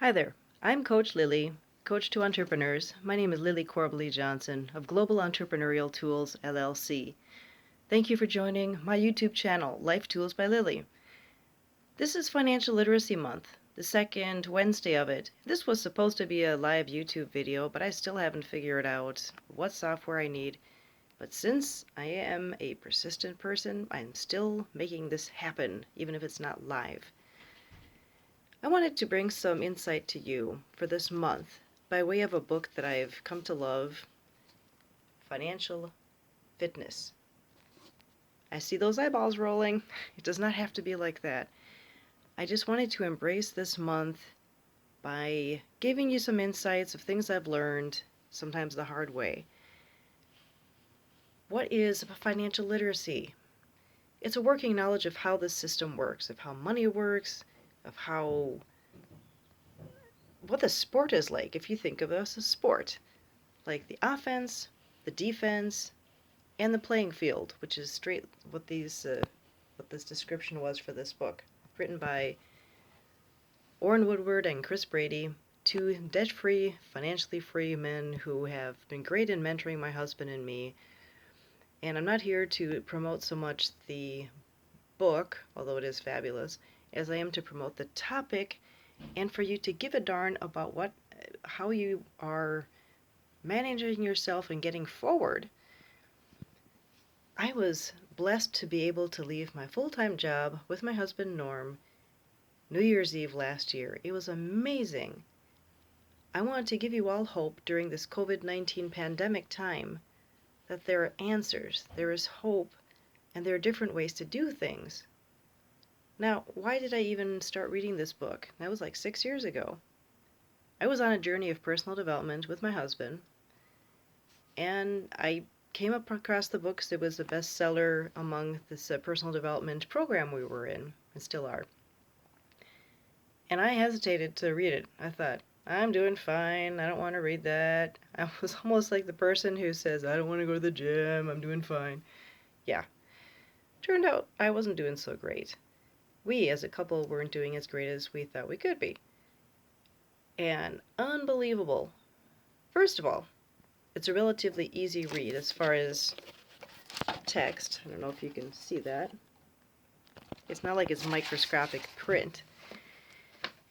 Hi there. I'm Coach Lily, Coach to Entrepreneurs. My name is Lily Corbally Johnson of Global Entrepreneurial Tools, LLC. Thank you for joining my YouTube channel, Life Tools by Lily. This is Financial Literacy Month, the second Wednesday of it. This was supposed to be a live YouTube video, but I still haven't figured out what software I need. But since I am a persistent person, I'm still making this happen, even if it's not live. I wanted to bring some insight to you for this month by way of a book that I've come to love, Financial Fitness. I see those eyeballs rolling. It does not have to be like that. I just wanted to embrace this month by giving you some insights of things I've learned, sometimes the hard way. What is financial literacy? It's a working knowledge of how the system works, of how money works, of what the sport is like, if you think of us as sport. Like the offense, the defense, and the playing field, which is straight what this description was for this book, written by Orrin Woodward and Chris Brady, two debt-free, financially free men who have been great in mentoring my husband and me. And I'm not here to promote so much the book, although it is fabulous, as I am to promote the topic and for you to give a darn about how you are managing yourself and getting forward. I was blessed to be able to leave my full-time job with my husband Norm New Year's Eve last year. It was amazing. I wanted to give you all hope during this COVID-19 pandemic time that there are answers, there is hope, and there are different ways to do things. Now, why did I even start reading this book? That was like 6 years ago. I was on a journey of personal development with my husband, and I came up across the books. It was a bestseller among this personal development program we were in, and still are. And I hesitated to read it. I thought, I'm doing fine. I don't want to read that. I was almost like the person who says, I don't want to go to the gym. I'm doing fine. Yeah. Turned out I wasn't doing so great. We, as a couple, weren't doing as great as we thought we could be. And unbelievable. First of all, it's a relatively easy read as far as text. I don't know if you can see that. It's not like it's microscopic print.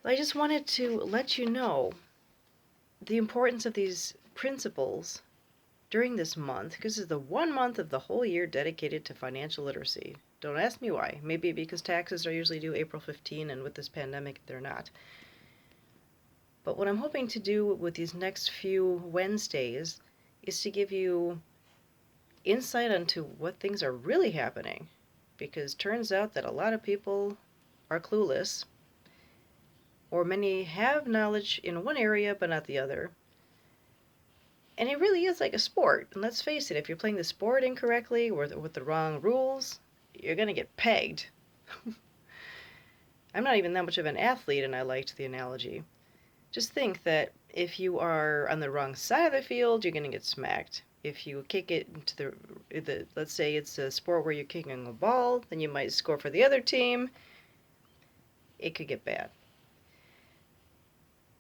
I just wanted to let you know the importance of these principles during this month, because this is the one month of the whole year dedicated to financial literacy. Don't ask me why. Maybe because taxes are usually due April 15, and with this pandemic, they're not. But what I'm hoping to do with these next few Wednesdays is to give you insight into what things are really happening, because turns out that a lot of people are clueless, or many have knowledge in one area but not the other. And it really is like a sport. And let's face it, if you're playing the sport incorrectly or with the wrong rules, you're going to get pegged. I'm not even that much of an athlete, and I liked the analogy. Just think that if you are on the wrong side of the field, you're going to get smacked. If you kick it into let's say it's a sport where you're kicking a ball, then you might score for the other team. It could get bad.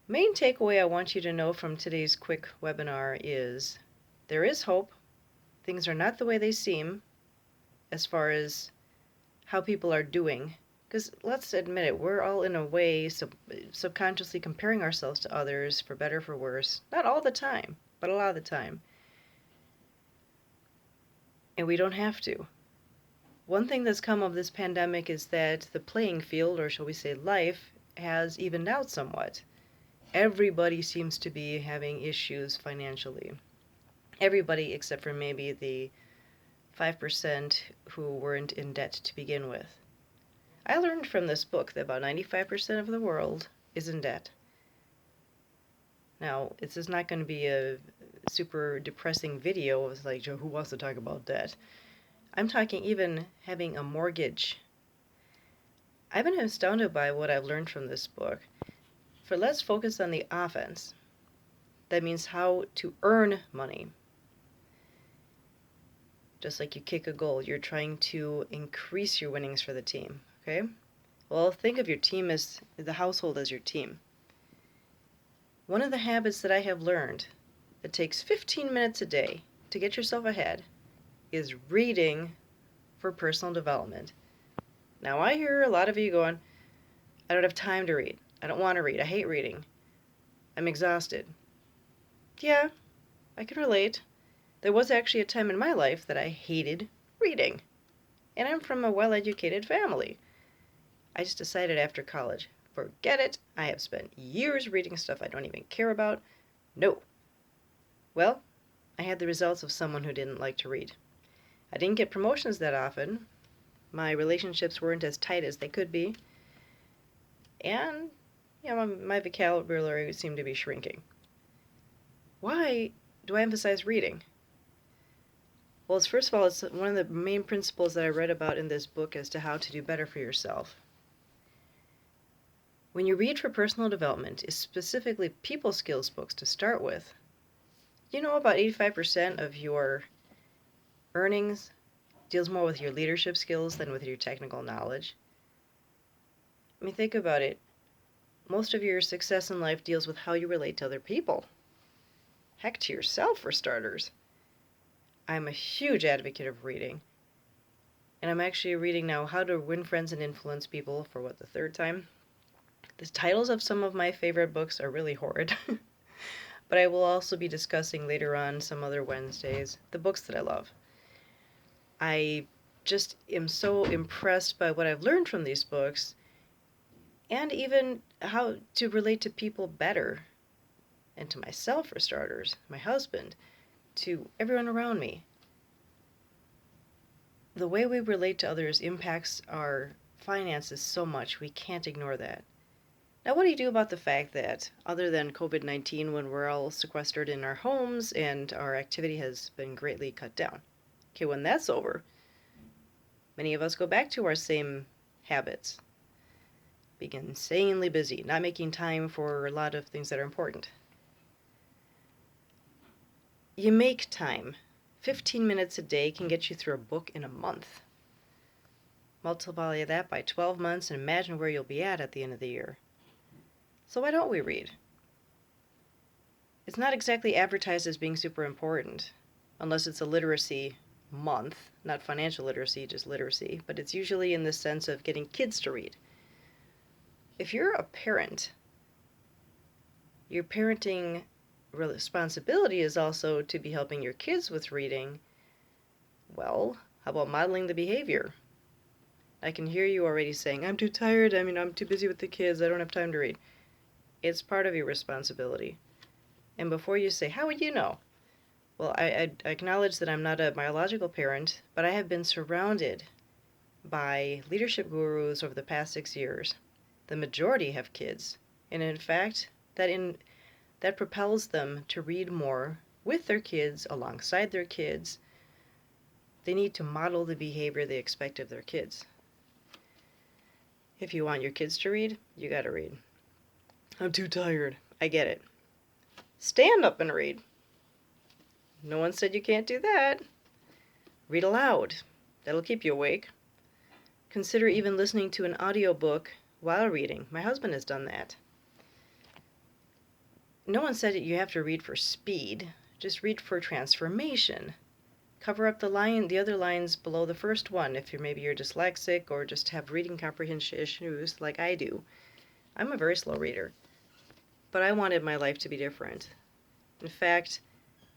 Main takeaway I want you to know from today's quick webinar is there is hope. Things are not the way they seem as far as how people are doing. Because let's admit it, we're all in a way subconsciously comparing ourselves to others, for better, for worse. Not all the time, but a lot of the time. And we don't have to. One thing that's come of this pandemic is that the playing field, or shall we say life, has evened out somewhat. Everybody seems to be having issues financially. Everybody except for maybe the 5% who weren't in debt to begin with. I learned from this book that about 95% of the world is in debt. Now, this is not going to be a super depressing video. It's like, Joe, who wants to talk about debt? I'm talking even having a mortgage. I've been astounded by what I've learned from this book. For let's focus on the offense. That means how to earn money. Just like you kick a goal, you're trying to increase your winnings for the team, okay? Well, think of your team as the household as your team. One of the habits that I have learned that takes 15 minutes a day to get yourself ahead is reading for personal development. Now, I hear a lot of you going, I don't have time to read. I don't want to read. I hate reading. I'm exhausted. Yeah, I can relate. There was actually a time in my life that I hated reading. And I'm from a well-educated family. I just decided after college, forget it. I have spent years reading stuff I don't even care about. No. Well, I had the results of someone who didn't like to read. I didn't get promotions that often. My relationships weren't as tight as they could be. And, my vocabulary seemed to be shrinking. Why do I emphasize reading? Well, first of all, it's one of the main principles that I read about in this book as to how to do better for yourself. When you read for personal development, it's specifically people skills books to start with. About 85% of your earnings deals more with your leadership skills than with your technical knowledge. I mean, think about it. Most of your success in life deals with how you relate to other people. Heck, to yourself, for starters. I'm a huge advocate of reading. And I'm actually reading now How to Win Friends and Influence People for, the third time. The titles of some of my favorite books are really horrid. But I will also be discussing later on some other Wednesdays the books that I love. I just am so impressed by what I've learned from these books, and even how to relate to people better, and to myself for starters, my husband, to everyone around me. The way we relate to others impacts our finances so much, we can't ignore that. Now, what do you do about the fact that, other than COVID-19, when we're all sequestered in our homes and our activity has been greatly cut down? Okay, when that's over, many of us go back to our same habits. Being insanely busy, not making time for a lot of things that are important. You make time. 15 minutes a day can get you through a book in a month. Multiply that by 12 months and imagine where you'll be at the end of the year. So why don't we read? It's not exactly advertised as being super important, unless it's a literacy month, not financial literacy, just literacy, but it's usually in the sense of getting kids to read. If you're a parent, your parenting responsibility is also to be helping your kids with reading. Well, how about modeling the behavior? I can hear you already saying, I'm too tired, I'm too busy with the kids, I don't have time to read. It's part of your responsibility. And before you say, how would you know? Well, I acknowledge that I'm not a biological parent, but I have been surrounded by leadership gurus over the past 6 years. The majority have kids. And in fact, that propels them to read more with their kids, alongside their kids. They need to model the behavior they expect of their kids. If you want your kids to read, you gotta read. I'm too tired. I get it. Stand up and read. No one said you can't do that. Read aloud. That'll keep you awake. Consider even listening to an audiobook while reading. My husband has done that. No one said that you have to read for speed. Just read for transformation. Cover up the other lines below the first one if you're dyslexic or just have reading comprehension issues like I do. I'm a very slow reader. But I wanted my life to be different. In fact,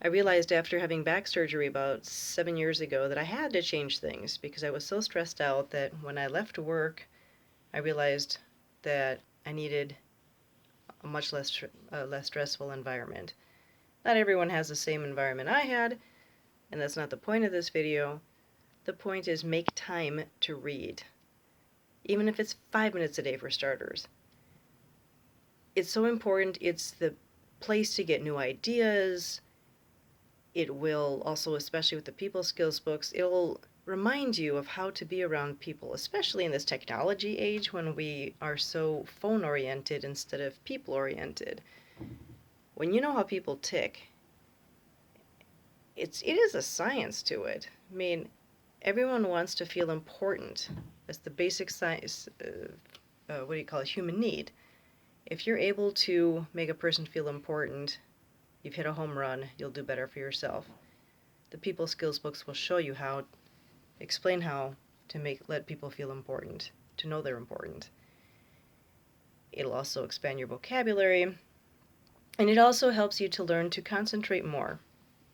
I realized after having back surgery about 7 years ago that I had to change things because I was so stressed out that when I left work, I realized that I needed a much less stressful environment. Not everyone has the same environment I had, and that's not the point of this video. The point is make time to read, even if it's 5 minutes a day for starters. It's so important. It's the place to get new ideas. It will also, especially with the people skills books, it'll remind you of how to be around people, especially in this technology age when we are so phone-oriented instead of people-oriented. When you know how people tick, it is a science to it. I mean, everyone wants to feel important. That's the basic science, human need. If you're able to make a person feel important, you've hit a home run, you'll do better for yourself. The people skills books will show you how, explain how to let people feel important, to know they're important. It'll also expand your vocabulary, and it also helps you to learn to concentrate more,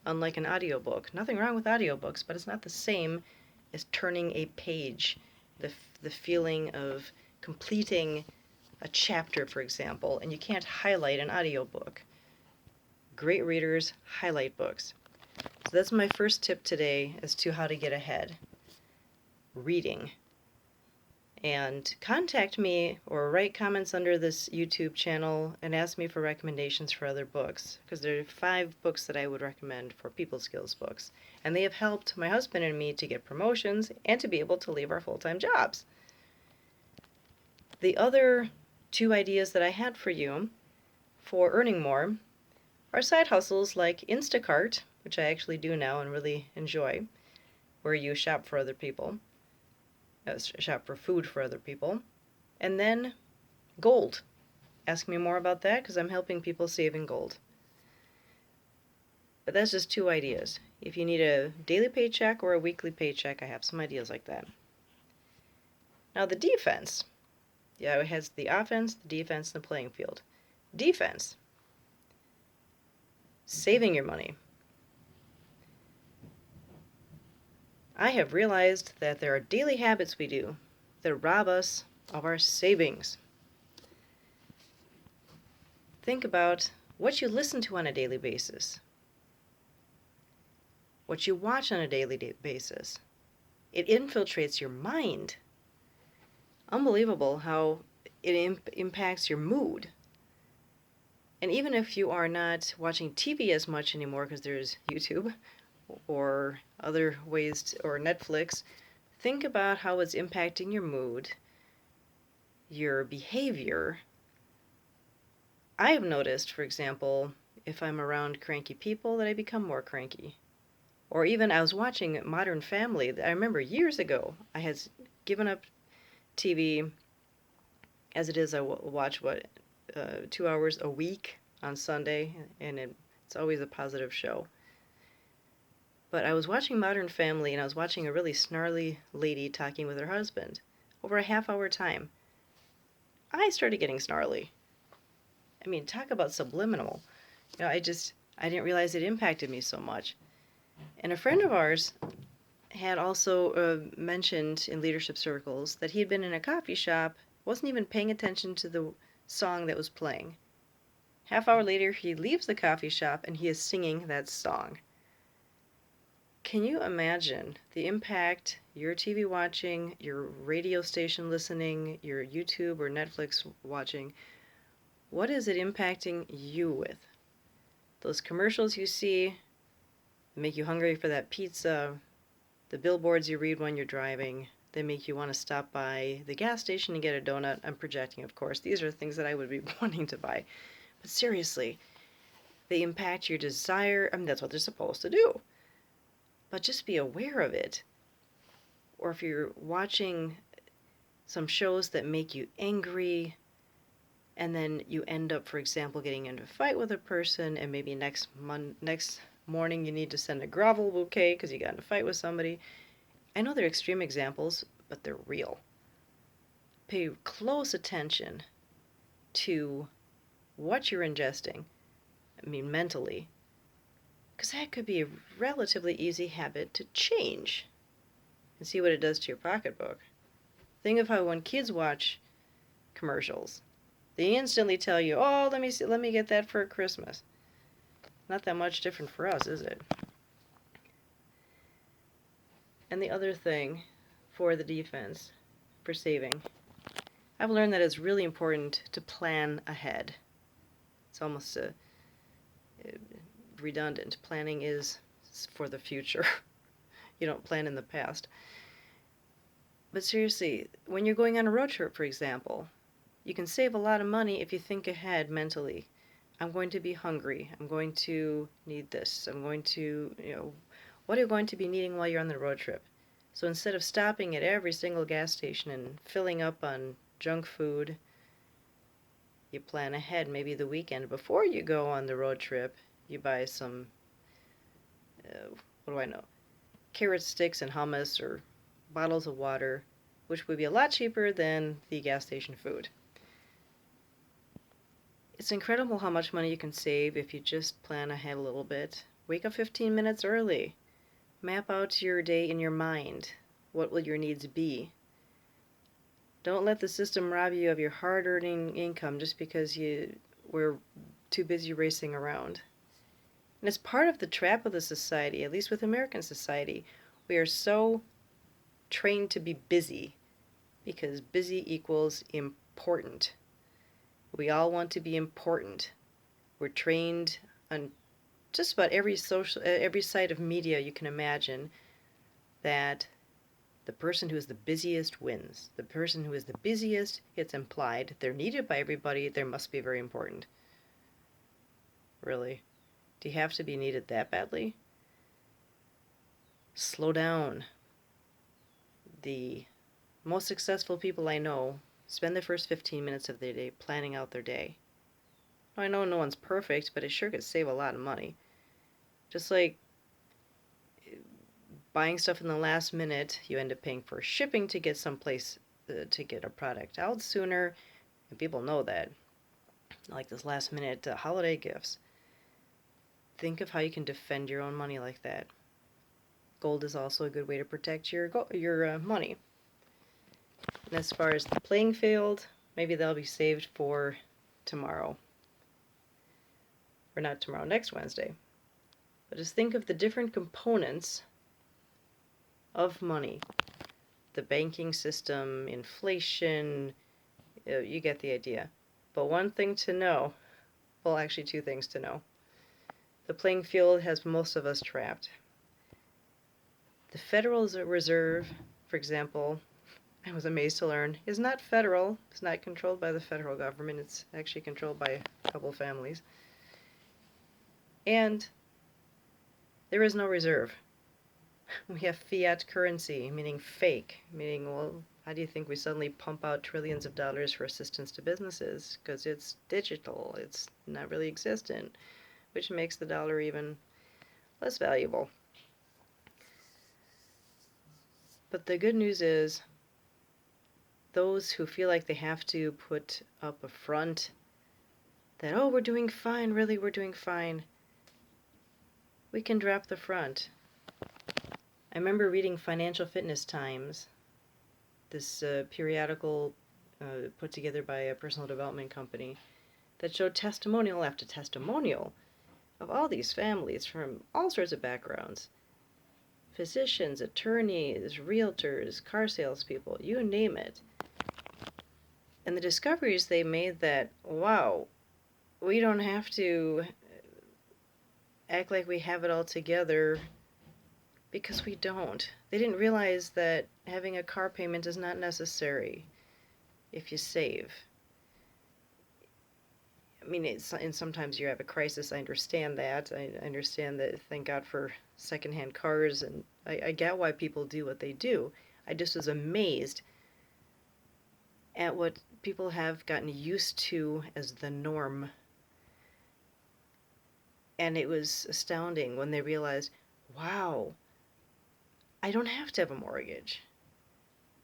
unlike an audiobook. Nothing wrong with audiobooks, but it's not the same as turning a page. The feeling of completing a chapter, for example, and you can't highlight an audiobook. Great readers highlight books. So that's my first tip today as to how to get ahead. Reading. And contact me or write comments under this YouTube channel and ask me for recommendations for other books, because there are 5 books that I would recommend for people skills books. And they have helped my husband and me to get promotions and to be able to leave our full-time jobs. The other 2 ideas that I had for you for earning more are side hustles like Instacart, which I actually do now and really enjoy, where you shop for other people. Shop for food for other people. And then gold. Ask me more about that because I'm helping people save in gold. But that's just 2 ideas. If you need a daily paycheck or a weekly paycheck, I have some ideas like that. Now the defense. Yeah, it has the offense, the defense, and the playing field. Defense. Saving your money. I have realized that there are daily habits we do that rob us of our savings. Think about what you listen to on a daily basis, what you watch on a daily basis. It infiltrates your mind. Unbelievable how it impacts your mood. And even if you are not watching TV as much anymore because there's YouTube or other ways, or Netflix, think about how it's impacting your mood, your behavior. I have noticed, for example, if I'm around cranky people, that I become more cranky. Or even I was watching Modern Family. I remember years ago, I had given up TV. As it is, I watch 2 hours a week on Sunday, and it's always a positive show. But I was watching Modern Family, and I was watching a really snarly lady talking with her husband over a half-hour time. I started getting snarly. I mean, talk about subliminal. I didn't realize it impacted me so much. And a friend of ours had also mentioned in leadership circles that he had been in a coffee shop, wasn't even paying attention to the song that was playing. Half-hour later, he leaves the coffee shop, and he is singing that song. Can you imagine the impact your TV watching, your radio station listening, your YouTube or Netflix watching, what is it impacting you with? Those commercials you see make you hungry for that pizza, the billboards you read when you're driving, they make you want to stop by the gas station and get a donut. I'm projecting, of course. These are things that I would be wanting to buy. But seriously, they impact your desire. I mean, that's what they're supposed to do. But just be aware of it. Or if you're watching some shows that make you angry, and then you end up, for example, getting into a fight with a person, and maybe next morning you need to send a grovel bouquet because you got in a fight with somebody. I know they're extreme examples, but they're real. Pay close attention to what you're ingesting, mentally. Because that could be a relatively easy habit to change. And see what it does to your pocketbook. Think of how when kids watch commercials, they instantly tell you, oh, let me get that for Christmas. Not that much different for us, is it? And the other thing for the defense, for saving, I've learned that it's really important to plan ahead. It's almost redundant. Planning is for the future. You don't plan in the past. But seriously, when you're going on a road trip, for example, you can save a lot of money if you think ahead mentally. I'm going to be hungry. I'm going to need this. I'm going to, what are you going to be needing while you're on the road trip? So instead of stopping at every single gas station and filling up on junk food, You plan ahead, maybe the weekend before you go on the road trip. You buy some, what do I know, carrot sticks and hummus or bottles of water, which would be a lot cheaper than the gas station food. It's incredible how much money you can save if you just plan ahead a little bit. Wake up 15 minutes early. Map out your day in your mind. What will your needs be? Don't let the system rob you of your hard-earning income just because you were too busy racing around. And it's part of the trap of the society, at least with American society. We are so trained to be busy because busy equals important. We all want to be important. We're trained on just about every site of media you can imagine that the person who is the busiest wins. The person who is the busiest, it's implied, they're needed by everybody, they must be very important. Really? Do you have to be needed that badly? Slow down. The most successful people I know spend the first 15 minutes of their day planning out their day. I know no one's perfect, but it sure could save a lot of money. Just like buying stuff in the last minute, you end up paying for shipping to get someplace to get a product out sooner, and people know that. Like this last minute holiday gifts. Think of how you can defend your own money like that. Gold is also a good way to protect your money. And as far as the playing field, maybe that'll be saved for tomorrow. Or not tomorrow, next Wednesday. But just think of the different components of money. The banking system, inflation, you get the idea. But one thing to know, well, actually two things to know. The playing field has most of us trapped. The Federal Reserve, for example, I was amazed to learn, is not federal. It's not controlled by the federal government. It's actually controlled by a couple families. And there is no reserve. We have fiat currency, meaning fake, meaning, well, how do you think we suddenly pump out trillions of dollars for assistance to businesses? Because it's digital, it's not really existent, which makes the dollar even less valuable. But the good news is, those who feel like they have to put up a front that, oh, we're doing fine, really, we're doing fine, we can drop the front. I remember reading Financial Fitness Times, this periodical put together by a personal development company that showed testimonial after testimonial of all these families from all sorts of backgrounds. Physicians, attorneys, realtors, car salespeople, you name it. And the discoveries they made that, wow, we don't have to act like we have it all together because we don't. They didn't realize that having a car payment is not necessary if you save. I mean, and sometimes you have a crisis. I understand that. I understand that. Thank God for secondhand cars, and I get why people do what they do. I just was amazed at what people have gotten used to as the norm. And it was astounding when they realized, wow, I don't have to have a mortgage.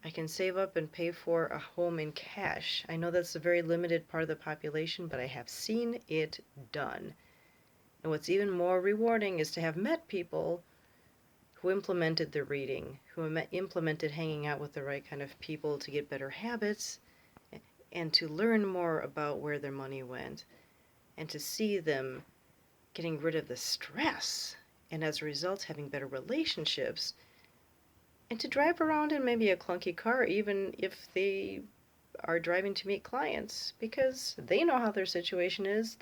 I can save up and pay for a home in cash. I know that's a very limited part of the population, but I have seen it done. And what's even more rewarding is to have met people who implemented the reading, who implemented hanging out with the right kind of people to get better habits, and to learn more about where their money went, and to see them getting rid of the stress, and as a result having better relationships, and to drive around in maybe a clunky car even if they are driving to meet clients, because they know how their situation is.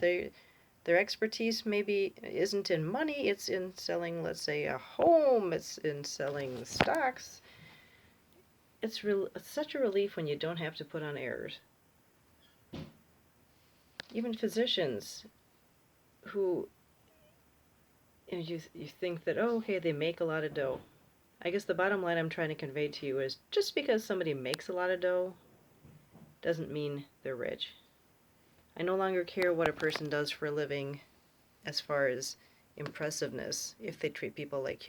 Their expertise maybe isn't in money, it's in selling, let's say, a home, it's in selling stocks. It's such a relief when you don't have to put on airs. Even physicians who, you think that, oh, okay, they make a lot of dough. I guess the bottom line I'm trying to convey to you is just because somebody makes a lot of dough doesn't mean they're rich. I no longer care what a person does for a living as far as impressiveness. If they treat people like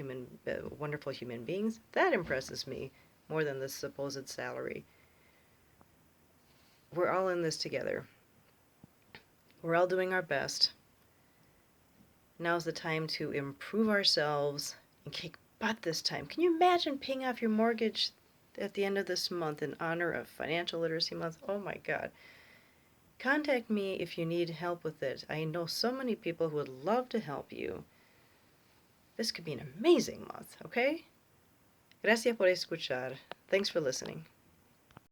wonderful human beings, that impresses me more than the supposed salary. We're all in this together. We're all doing our best. Now's the time to improve ourselves and kick butt this time. Can you imagine paying off your mortgage at the end of this month in honor of Financial Literacy Month? Oh my God. Contact me if you need help with it. I know so many people who would love to help you. This could be an amazing month, okay? Gracias por escuchar. Thanks for listening.